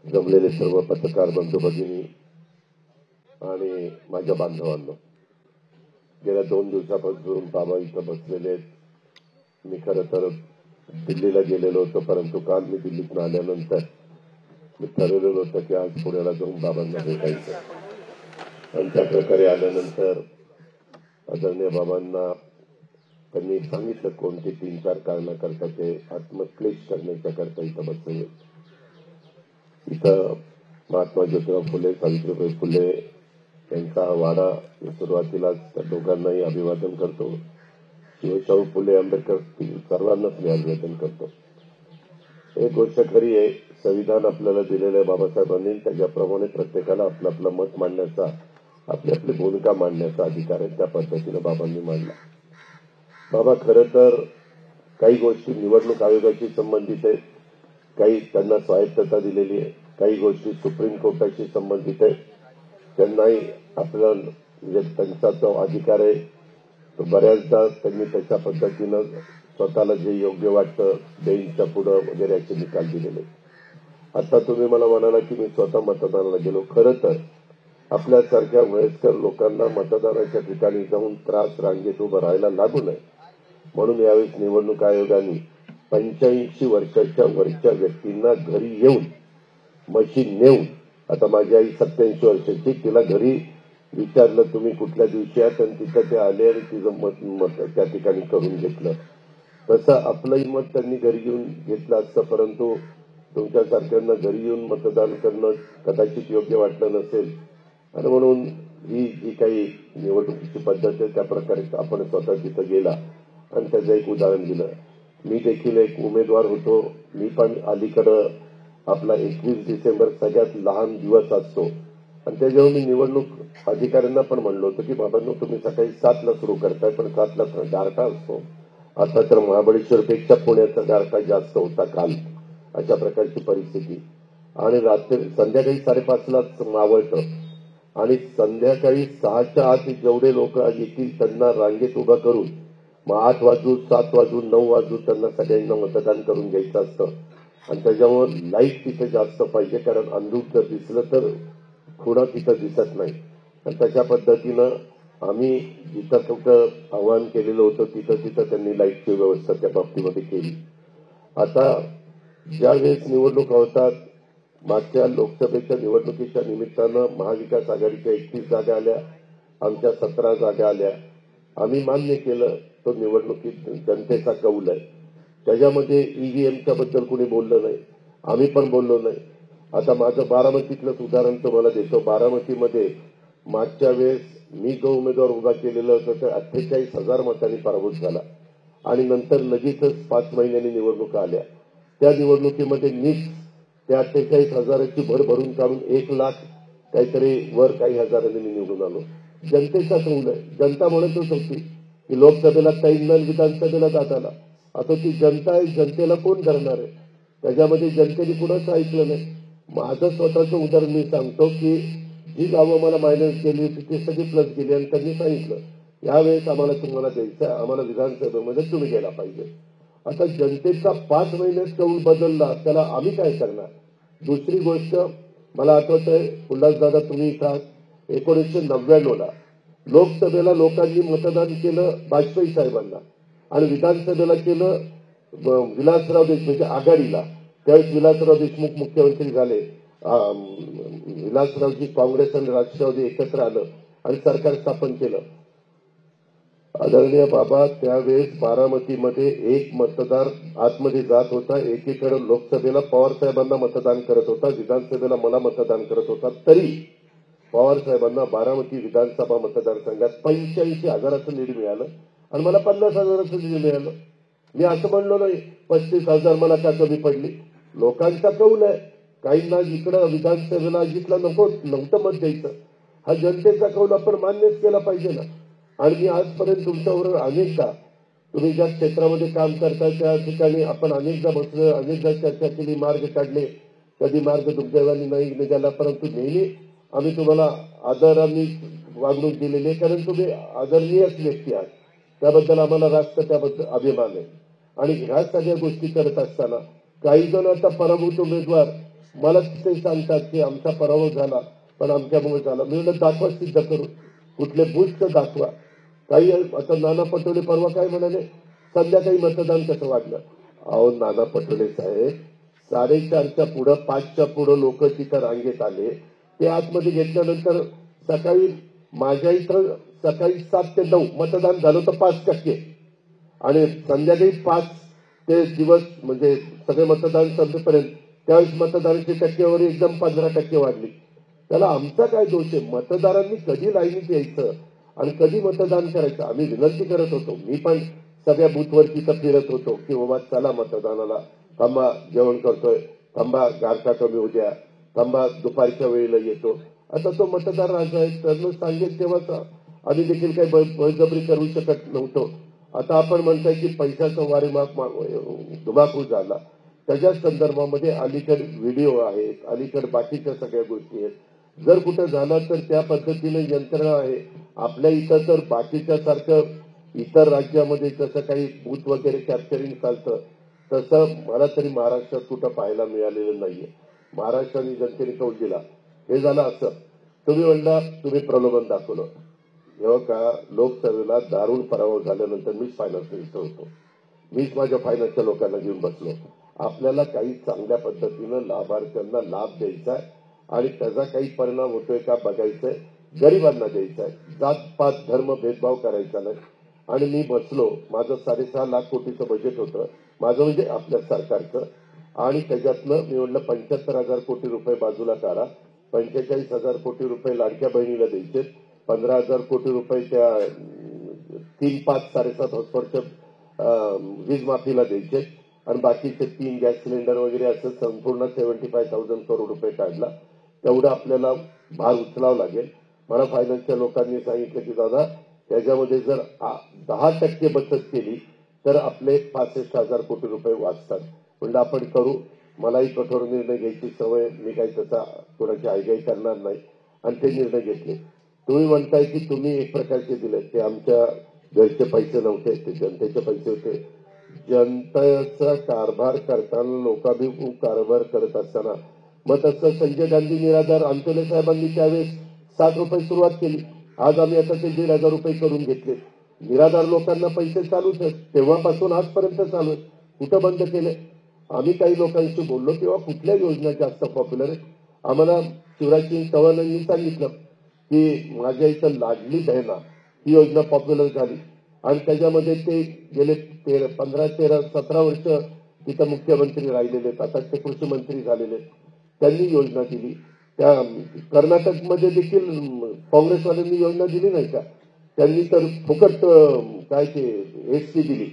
जमलेले सर्व पत्रकार बंधू भगिनी आणि माझ्या बांधवांनो, गेल्या 2 दिवसापासून बाबा इथं बसलेले आहेत. मी खरं तर दिल्लीला गेलेलो होतो, परंतु काल मी दिल्लीतून आल्यानंतर मी ठरवलेलं होतं की आज पुण्याला जाऊन बाबांना भेटायचं. आणि त्या प्रकारे आल्यानंतर आदरणीय बाबांना त्यांनी सांगितलं कोणते 3-4 कारणाकरता ते आत्मक्लेश करण्याच्या करता इथं बसले. इथं महात्मा ज्योतिराव फुले, सावित्रीबाई फुले यांचा वाडा सुरुवातीला त्या दोघांनाही अभिवादन करतो. शिवशाहू फुले आंबेडकर सर्वांनाच मी अभिवादन करतो. एक गोष्ट खरी आहे, संविधान आपल्याला दिलेलं आहे बाबासाहेबांनी, त्याच्याप्रमाणे प्रत्येकाला आपलं आपलं मत मांडण्याचा, आपली आपली भूमिका मांडण्याचा अधिकार आहे. त्या पद्धतीने बाबांनी मांडला. बाबा खरं तर काही गोष्टी निवडणूक आयोगाशी संबंधित आहेत, काही त्यांना स्वायत्तता दिलेली आहे, काही गोष्टी सुप्रीम कोर्टाशी संबंधित आहेत. त्यांनाही आपला म्हणजे त्यांचा जो अधिकार आहे तो बऱ्याचदा त्यांनी त्याच्या पद्धतीनं स्वतःला जे योग्य वाटतं बेंचच्या पुढं वगैरे असे निकाल दिलेले. आता तुम्ही मला म्हणाला की मी स्वतः मतदानाला गेलो. खरं तर आपल्यासारख्या वयस्कर लोकांना मतदानाच्या ठिकाणी जाऊन त्रास रांगेत उभं राहायला लागू नये म्हणून यावेळी निवडणूक आयोगाने 85 वर्षाच्या वरच्या व्यक्तींना घरी येऊन मशीन नेऊन, आता माझी आई 87 वर्षाची, तिला घरी विचारलं तुम्ही कुठल्या दिवशी आहात आणि तिथं ते आले आणि तिचं मत त्या ठिकाणी करून घेतलं. तसं आपलंही मत त्यांनी घरी येऊन घेतलं असतं, परंतु तुमच्यासारख्यांना घरी येऊन मतदान करणं कदाचित योग्य वाटलं नसेल आणि म्हणून ही जी काही निवडणुकीची पद्धत आहे त्या प्रकारे आपण स्वतः तिथं गेला आणि त्याचं एक उदाहरण दिलं. मी देखील एक उमेदवार होतो. मी पण अलीकडं आपला 21 डिसेंबर सगळ्यात लहान दिवस असतो आणि त्याच्यावर मी निवडणूक अधिकाऱ्यांना पण म्हणलो होतं की बाबांनो तुम्ही सकाळी 7ला सुरू करताय, पण 7ला गारठा असतो. आता तर महाबळेश्वरपेक्षा पुण्याचा गारठा जास्त होता काल. अशा प्रकारची परिस्थिती आणि रात्री संध्याकाळी 5:30लाच मावळतं आणि संध्याकाळी 6च्या आत जेवढे लोक येतील त्यांना रांगेत उभा करून मग 8 वाजून 7 वाजून 9 वाजून त्यांना सगळ्यांना मतदान करून घ्यायचं असतं. आणि त्याच्यावर लाईट तिथं जास्त पाहिजे, कारण अंधूक जर दिसलं तर खुणा तिथं दिसत नाही. आणि तशा पद्धतीनं आम्ही जिथं कुठं आवाहन केलेलं होतं तिथं त्यांनी लाईटची व्यवस्था त्या बाबतीमध्ये केली. आता ज्यावेळेस निवडणुका होतात, मागच्या लोकसभेच्या निवडणुकीच्या निमित्तानं महाविकास आघाडीच्या 31 जागा आल्या, आमच्या 17 जागा आल्या. आम्ही मान्य केलं तो निवडणुकीत जनतेचा कौल आहे. त्याच्यामध्ये ईव्हीएमच्या बद्दल कोणी बोललं नाही, आम्ही पण बोललो नाही. आता माझं बारामतीतलंच उदाहरण तुम्हाला देतो. बारामतीमध्ये मागच्या वेळेस मी जो उमेदवार उभा केलेला होता तर 48,000 मतांनी पराभूत झाला आणि नंतर लगेचच 5 महिन्यांनी निवडणुका आल्या. त्या निवडणुकीमध्ये मीच त्या 48,000ची भर भरून काढून 1 लाख काहीतरी वर काही हजारांनी मी निवडून आलो. जनतेचा कौल आहे. जनता म्हणतच होती की लोकसभेला ताईंना विधानसभेला जाताना. आता ती जनता आहे, जनतेला कोण करणार आहे? त्याच्यामध्ये जनतेने कुणाचं ऐकलं नाही. माझं स्वतःचं उदाहरण मी सांगतो की जी गावं मला मायनस केली होती ती सगळी प्लस गेली आणि त्यांनी सांगितलं यावेळेस आम्हाला तुम्हाला द्यायचं आहे, आम्हाला विधानसभेमध्ये तुम्ही गेला पाहिजे. आता जनतेचा 5 महिन्यात कौल बदलला, त्याला आम्ही काय करणार? दुसरी गोष्ट मला आठवत आहे, उल्हासदादा तुम्ही इथं 1999ला लोकसभेला लोकांनी मतदान केलं वाजपेयी साहेबांना आणि विधानसभेला केलं विलासराव देशमुख आघाडीला. त्यावेळेस विलासराव देशमुख मुख्यमंत्री झाले. विलासरावजी काँग्रेस आणि राष्ट्रवादी एकत्र आलं आणि सरकार स्थापन केलं. आदरणीय बाबा, त्यावेळेस बारामतीमध्ये एक मतदार आतमध्ये जात होता. एकीकडे लोकसभेला पवार साहेबांना मतदान करत होता, विधानसभेला मला मतदान करत होता. तरी पवार साहेबांना बारामती विधानसभा मतदारसंघात 85,000चं लीड मिळालं आणि मला 50,000चं लीड मिळालं. मी असं म्हणलो नाही 35,000 मला का कमी पडली. लोकांचा कौल आहे. काहींना इकडं विधानसभेला जिंकलं नव्हतं मत द्यायचं. हा जनतेचा कौल आपण मान्यच केला पाहिजे ना. आणि मी आजपर्यंत तुमच्याबरोबर अनेकदा तुम्ही ज्या क्षेत्रामध्ये काम करता त्या ठिकाणी आपण अनेकदा बसलो, अनेकदा चर्चा केली, मार्ग काढले. कधी मार्ग तुमच्यावानी नाही निघाला, परंतु नेहमी आम्ही तुम्हाला आदराने वागणूक दिलेली आहे, कारण तुम्ही आदरणीयच व्यक्ती आहात. त्याबद्दल आम्हाला रास्त त्याबद्दल अभिमान आहे. आणि ह्या सगळ्या गोष्टी करत असताना काही जण आता पराभूत उमेदवार मला ते सांगतात की आमचा पराभव झाला पण आमच्यामुळे झाला. मी म्हणलं दाखवा, सिद्ध करू, कुठले बूथ दाखवा. काही आता नाना पटोले परवा काय म्हणाले, संध्याकाळी मतदान कसं वाढलं. अहो नाना पटोले साहेब, 4:30च्या पुढं 5च्या पुढं लोक तिथं रांगेत आले. ते आतमध्ये घेतल्यानंतर सकाळी माझ्या इथं सकाळी 7 ते 9 मतदान झालं तर 5% आणि संध्याकाळी 5 ते दिवस म्हणजे सगळे मतदान संपेपर्यंत त्यावेळेस मतदानाची टक्केवारी एकदम 15% वाढली. त्याला आमचा काय दोष आहे. मतदारांनी कधी लाईनीत यायचं आणि कधी मतदान करायचं आम्ही विनंती करत होतो. मी पण सगळ्या बूथवर तिथं फिरत होतो की बाबा चला मतदानाला, थांबा जेवण करतोय, थांबा गारठा कमी होऊ द्या, थांबा दुपारच्या वेळेला येतो. आता तो मतदार राजा आहे, त्यानं सांगेल तेव्हाच आम्ही देखील काही बळजबरी करू शकत नव्हतो. आता आपण म्हणताय की पैशाचा वारेमाप धुमाकूळ झाला, त्याच्या संदर्भामध्ये अलीकडे व्हिडिओ आहेत, अलीकडे बाकीच्या सगळ्या गोष्टी आहेत. जर कुठं झालं तर त्या पद्धतीने यंत्रणा आहे. आपल्या इथं तर बाकीच्या सारखं इतर राज्यामध्ये जसं काही बूथ वगैरे कॅप्चरिंग चालतं तसं मला तरी महाराष्ट्रात कुठं पाहायला मिळालेलं नाहीये. महाराष्ट्राने जनतेने कौल दिला. हे झालं असं, तुम्ही म्हणला तुम्ही प्रलोभन दाखवलं. जेव्हा का लोकसभेला दारुण पराभव झाल्यानंतर मीच फायनान्स मिनिस्टर होतो, मीच माझ्या फायनान्सच्या लोकांना घेऊन बसलो. आपल्याला काही चांगल्या पद्धतीनं लाभार्थ्यांना लाभ द्यायचा आहे आणि त्याचा काही परिणाम होतोय का बघायचंय, गरिबांना द्यायचा आहे. जातपात धर्म भेदभाव करायचा नाही. आणि मी बसलो, माझं 6.5 लाख कोटीचं बजेट होतं माझं, म्हणजे आपल्या सरकारचं, आणि त्याच्यातनं मी म्हणलं 75,000 कोटी रुपये बाजूला काढा, 45,000 कोटी रुपये लाडक्या बहिणीला द्यायचे, 15,000 कोटी रुपये त्या 3, 5, 7.5 हॉर्सपावरच्या वीज माफीला द्यायचे आणि बाकीचे 3 गॅस सिलेंडर वगैरे असं संपूर्ण 75,000 करोड रुपये काढला. तेवढं आपल्याला भार उचलावं लागेल. मला फायनान्सच्या लोकांनी सांगितलं की दादा त्याच्यामध्ये जर 10% बचत केली तर आपले 65,000 कोटी रुपये वाचतात. म्हणलं आपण करू. मलाही कठोर निर्णय घ्यायची सवय, मी काही त्याचा कोणाची आयगाई करणार नाही आणि ते निर्णय घेतले. तुम्ही म्हणताय की तुम्ही एक प्रकारचे दिले, ते आमच्या घरचे पैसे नव्हते, ते जनतेचे पैसे होते. जनतेचा कारभार करताना, लोकाभिमुख कारभार करत असताना, मग तसं संजय गांधी निराधार अंतोले साहेबांनी त्यावेळेस 60 रुपये सुरुवात केली. आज आम्ही आता ते 1,500 रुपये करून घेतले. निराधार लोकांना पैसे चालूच आहेत, तेव्हापासून आजपर्यंत चालू आहेत. कुठं बंद केले. आम्ही काही लोकांशी बोललो तेव्हा कुठल्या योजना जास्त पॉप्युलर आहेत. आम्हाला शिवराज सिंग चौहानांनी सांगितलं की माझ्या इथं लाडली बहिणा ही योजना पॉप्युलर झाली आणि त्याच्यामध्ये ते गेले 15, 13, 17 वर्ष तिथं मुख्यमंत्री राहिलेले आहेत. आता ते कृषी मंत्री झालेले आहेत. त्यांनी योजना दिली. त्या कर्नाटकमध्ये देखील काँग्रेसवाल्यांनी योजना दिली नाही का. त्यांनी तर फुकट काय ते एसटी दिली,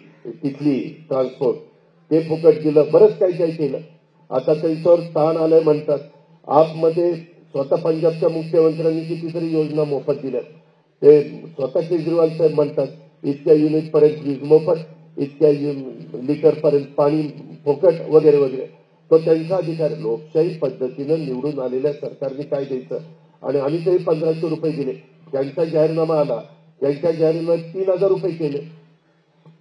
तिथली ट्रान्सपोर्ट, ते फुकट दिलं. बरंच काही काही केलं. आता त्यांच्यावर ताण आलंय म्हणतात. आपमध्ये स्वतः पंजाबच्या मुख्यमंत्र्यांनी कितीतरी योजना मोफत दिल्या. ते स्वतः केजरीवाल साहेब म्हणतात इतक्या युनिट पर्यंत वीज मोफत, इतक्या लिटर पर्यंत पाणी फुकट वगैरे वगैरे. तो त्यांचा अधिकार. लोकशाही पद्धतीनं निवडून आलेल्या सरकारने काय द्यायचं. आणि आम्ही तरी 1,500 रुपये दिले. त्यांचा जाहीरनामा आला, त्यांच्या जाहीरनाम्यात 3,000 रुपये केले.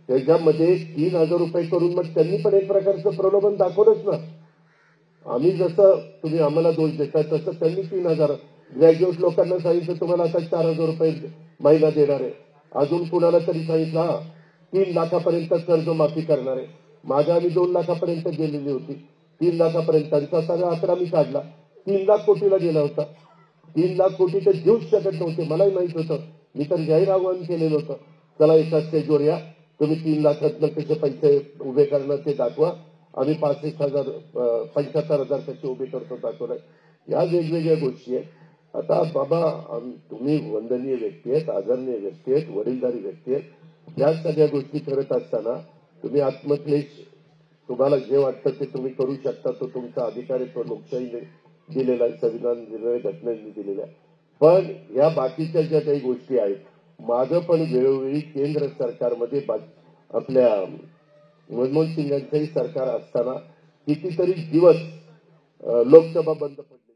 त्याच्यामध्ये 3,000 रुपये करून मग त्यांनी पण एक प्रकारचं प्रलोभन दाखवलंच ना. आम्ही जसं तुम्ही आम्हाला दोष देताय तसं त्यांनी 3,000 ग्रॅज्युएट लोकांना सांगितलं तुम्हाला आता 4,000 रुपये महिना देणार आहे. अजून कुणाला तरी सांगितलं 3 लाखापर्यंत कर्जमाफी करणार आहे. माझ्या आम्ही 2 लाखापर्यंत गेलेली होती. 3 लाखापर्यंत त्यांचा सगळा आकडा मी काढला. 3 लाख कोटीला गेला होता. 3 लाख कोटी ते देऊच शकत नव्हते. मलाही माहित होतं. मी तर जाहीर आवाहन केलेलं होतं, चला एका स्टेजवर या, तुम्ही 3 लाखातनं कसे पैसे उभे करणार ते दाखवा. आम्ही 65,000 75,000 कसे उभे करतो दाखवलंय. या वेगवेगळ्या गोष्टी आहेत. आता बाबा तुम्ही वंदनीय व्यक्ती आहेत, आदरणीय व्यक्ती आहेत, वडीलधारी व्यक्ती आहेत. या सगळ्या गोष्टी करत असताना तुम्ही आत्मक्लेश, तुम्हाला जे वाटतं ते तुम्ही करू शकता. तो तुमचा अधिकार आहे, तो लोकशाहीने दिलेला आहे, संविधान दिलेलं आहे, घटनेने दिलेला आहे. पण या बाकीच्या ज्या काही गोष्टी आहेत, माझं पण वेळोवेळी केंद्र सरकारमध्ये आपल्या मनमोहन सिंगांचंही सरकार असताना कितीतरी दिवस लोकसभा बंद पडली.